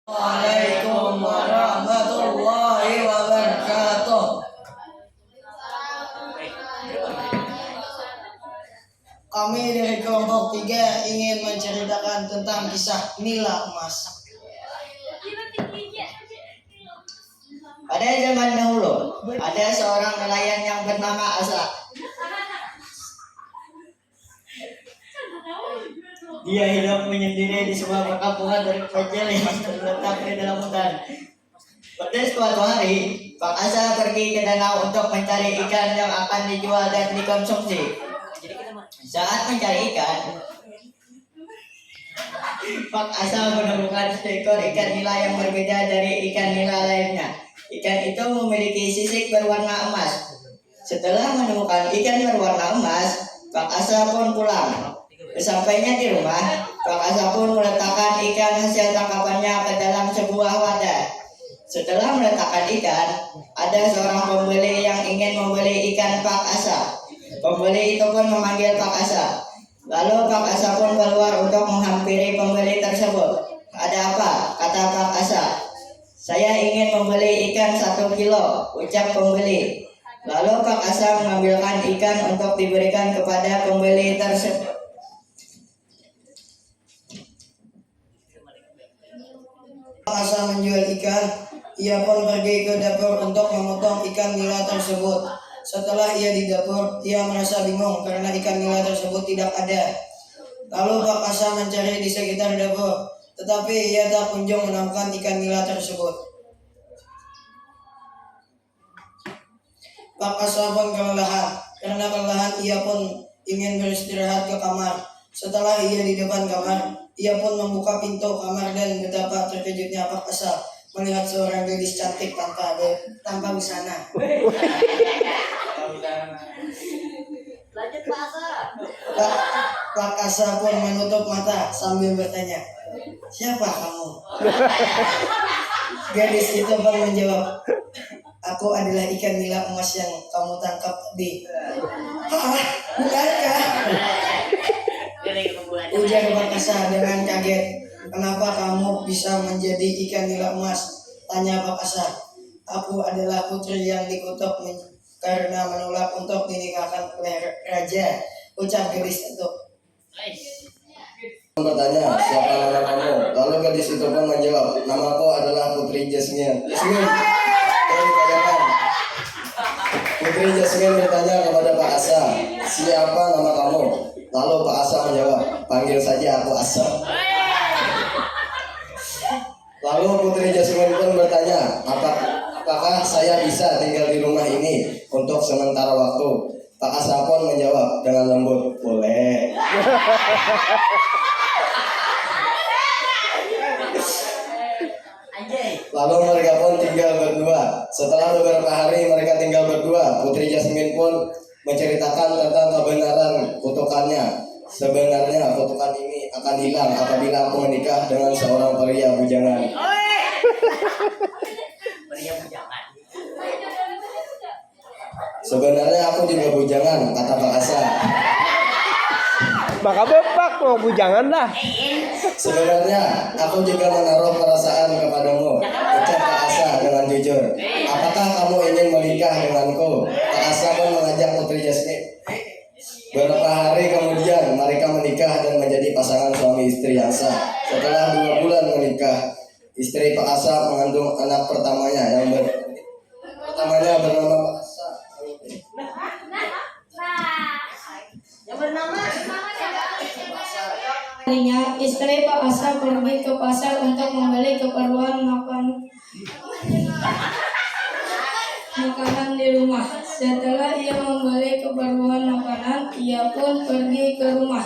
Waalaikumsalam warahmatullahi wabarakatuh. Kami dari kelompok 3 ingin menceritakan tentang kisah nila emas. Pada zaman dahulu, ada seorang nelayan yang bernama Asa. Dia hidup menyendiri di sebuah perkampungan terpencil yang terletak di dalam hutan. Pada suatu hari, Pak Asa pergi ke danau untuk mencari ikan yang akan dijual dan dikonsumsi. Saat mencari ikan, Pak Asa menemukan seekor ikan nila yang berbeda dari ikan nila lainnya. Ikan itu memiliki sisik berwarna emas. Setelah menemukan ikan berwarna emas, Pak Asa pun pulang. Sesampainya di rumah, Pak Asa pun meletakkan ikan hasil tangkapannya ke dalam sebuah wadah. Setelah meletakkan ikan, ada seorang pembeli yang ingin membeli ikan Pak Asa. Pembeli itu pun memanggil Pak Asa. Lalu Pak Asa pun keluar untuk menghampiri pembeli tersebut. "Ada apa?" kata Pak Asa. "Saya ingin membeli ikan 1 kilo, ucap pembeli. Lalu Pak Asa mengambilkan ikan untuk diberikan kepada pembeli tersebut. Pak Asa menjual ikan. Ia pun pergi ke dapur untuk memotong ikan nila tersebut. Setelah ia di dapur, ia merasa bingung karena ikan nila tersebut tidak ada. Lalu Pak Asa mencari di sekitar dapur, tetapi ia tak kunjung menemukan ikan nila tersebut. Pak Asa pun kelelahan. Karena kelelahan, ia pun ingin beristirahat ke kamar. Setelah ia di depan kamar, ia pun membuka pintu kamar dan betapa terkejutnya Pak Asa melihat seorang gadis cantik tanpa busana. Lanjut Pak Asa. Pak Asa pun menutup mata sambil bertanya, "Siapa kamu?" Gadis itu pun menjawab, "Aku adalah ikan nila emas yang kamu tangkap tadi." "Hah? Benarkah?" ujar Pak Asa dengan kaget. "Kenapa kamu bisa menjadi ikan nila emas?" tanya Pak Asa. "Aku adalah putri yang dikutuk karena menolak untuk dinikahkan oleh raja," ucap gadis itu. Bertanya, "Siapa nama kamu?" Lalu gadis itu pun menjawab, "Namaku adalah Putri Jasmine." Putri Jasmine bertanya kepada Pak Asa, "Siapa nama kamu?" Lalu Pak Asa menjawab, "Panggil saja aku Asa." Lalu Putri Jasmine pun bertanya, apakah saya bisa tinggal di rumah ini untuk sementara waktu?" Pak Asa pun menjawab dengan lembut, "Boleh." Lalu mereka pun tinggal berdua. Setelah beberapa hari mereka tinggal berdua, Putri Jasmine pun menceritakan tentang kebenaran kutukannya. "Sebenarnya kutukan ini akan hilang apabila aku menikah dengan seorang pria bujangan." "Sebenarnya aku juga bujangan," kata Pak Asa. Maka bapak mau bujangan lah. "Sebenarnya aku juga menaruh perasaan kepadamu," ucap Pak Asa dengan jujur. "Apakah kamu ingin menikah denganku?" Pak Asa pun mengajak Putri Jasmine. Beberapa hari kemudian mereka menikah dan menjadi pasangan suami istri yang sah. Setelah 2 bulan menikah, istri Pak Asa mengandung anak pertamanya bernama Pak Asa. Harinya, istri Pak Asa pergi ke pasar untuk membeli keperluan makanan di rumah. Setelah ia membeli keperluan makanan, ia pun pergi ke rumah.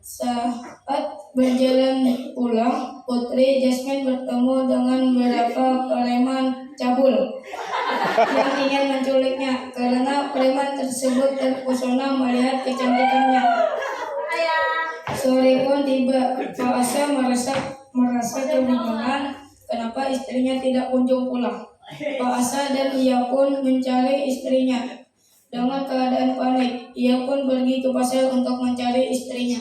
Saat berjalan pulang, Putri Jasmine bertemu dengan beberapa preman cabul yang ingin menculiknya karena preman tersebut terpesona melihat kecantikannya. Sore pun tiba. Pak Asa merasa kebingungan kenapa istrinya tidak kunjung pulang. Pak Asa dan ia pun mencari istrinya. Dengan keadaan panik, ia pun pergi ke pasar untuk mencari istrinya.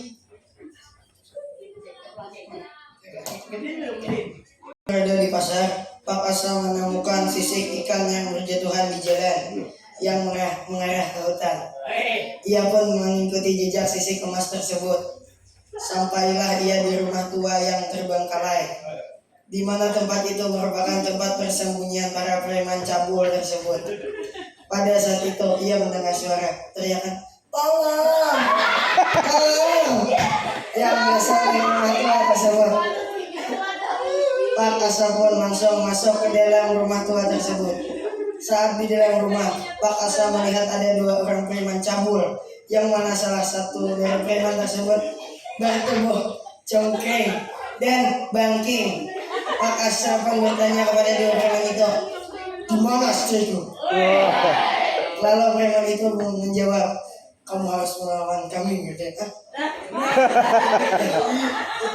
Berada di pasar, Pak Asa menemukan sisik ikan yang berjatuhan di jalan yang mengarah ke hutan. Ia pun mengikuti jejak sisik emas tersebut. Sampailah ia di rumah tua yang terbengkalai, di mana tempat itu merupakan tempat persembunyian para preman cabul tersebut. Pada saat itu ia mendengar suara teriakan, "Tolong! Tolong!" yang berasal dari rumah tua tersebut. Pak Asa pun langsung masuk ke dalam rumah tua tersebut. Saat di dalam rumah, Pak Asa melihat ada 2 orang preman cabul, yang mana salah satu dari preman tersebut bertubuh congkeng dan bangking. Pak Asa pun bertanya kepada 2 preman itu, "Di mana istriku?" Lalu preman itu menjawab, "Kamu harus melawan kami, Merdeka."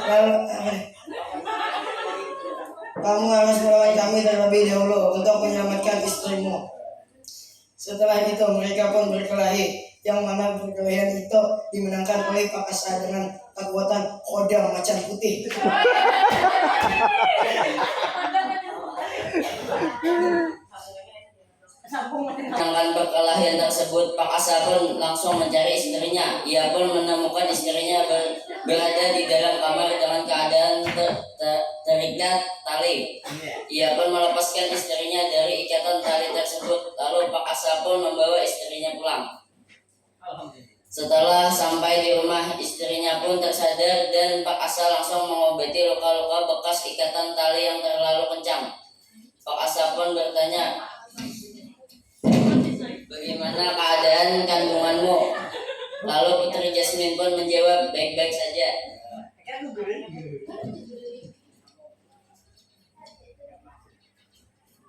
Lalu kamu harus melawan kami terlebih dahulu untuk menyelamatkan istrimu. Setelah itu mereka pun berkelahi, yang mana perkelahian itu dimenangkan oleh Pak Asa dengan kekuatan kodam macan putih. Menangkan perkelahian tersebut, Pak Asa pun langsung mencari istrinya. Ia pun menemukan istrinya berada di dalam kamar dengan keadaan terikat tali. Ia pun melepaskan istrinya dari ikatan tali tersebut. Lalu Pak Asa pun membawa istrinya pulang. Setelah sampai di rumah, istrinya pun tersadar dan Pak Asa langsung mengobati luka-luka bekas ikatan tali yang terlalu kencang. Pak Asa pun bertanya, "Bagaimana keadaan kandunganmu?" Lalu Putri Jasmine pun menjawab, "Baik-baik saja."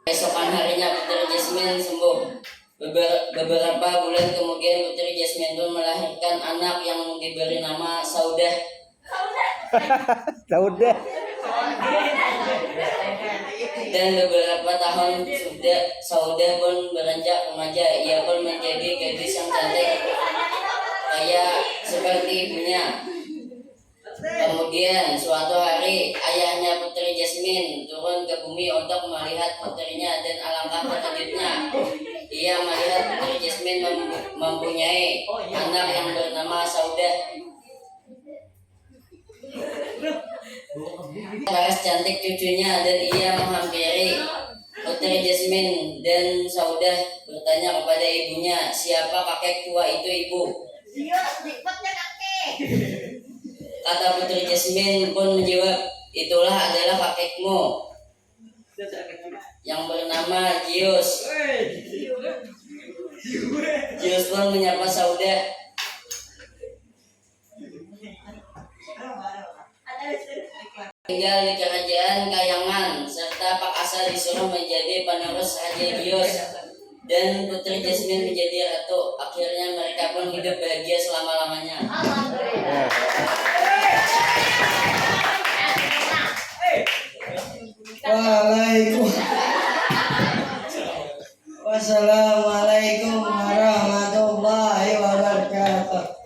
Keesokan harinya Putri Jasmine sembuh. Beberapa bulan kemudian Putri Jasmine pun melahirkan anak yang diberi nama Saudah. Saudah. Dan beberapa tahun sudah Saudah pun beranjak remaja. Ia pun menjadi gadis yang cantik kayak seperti ibunya. Kemudian suatu hari ayahnya Putri Jasmine turun ke bumi untuk melihat putrinya, dan alangkah terkejutnya ia melihat Putri Jasmine mempunyai anak yang bernama Saudah. Laras cantik cucunya, dan ia menghampiri Putri Jasmine dan Saudah bertanya kepada ibunya, "Siapa kakek tua itu, Ibu?" Kata Putri Jasmine pun menjawab, "Itulah adalah kakekmu yang bernama Jius." Jius pun menyapa Saudah. Tinggal di kerajaan Kayangan, serta Pak Asa disuruh menjadi penerus Raja Jius, dan Putri Jasmine menjadi ratu. Akhirnya mereka pun hidup bahagia selama-lamanya.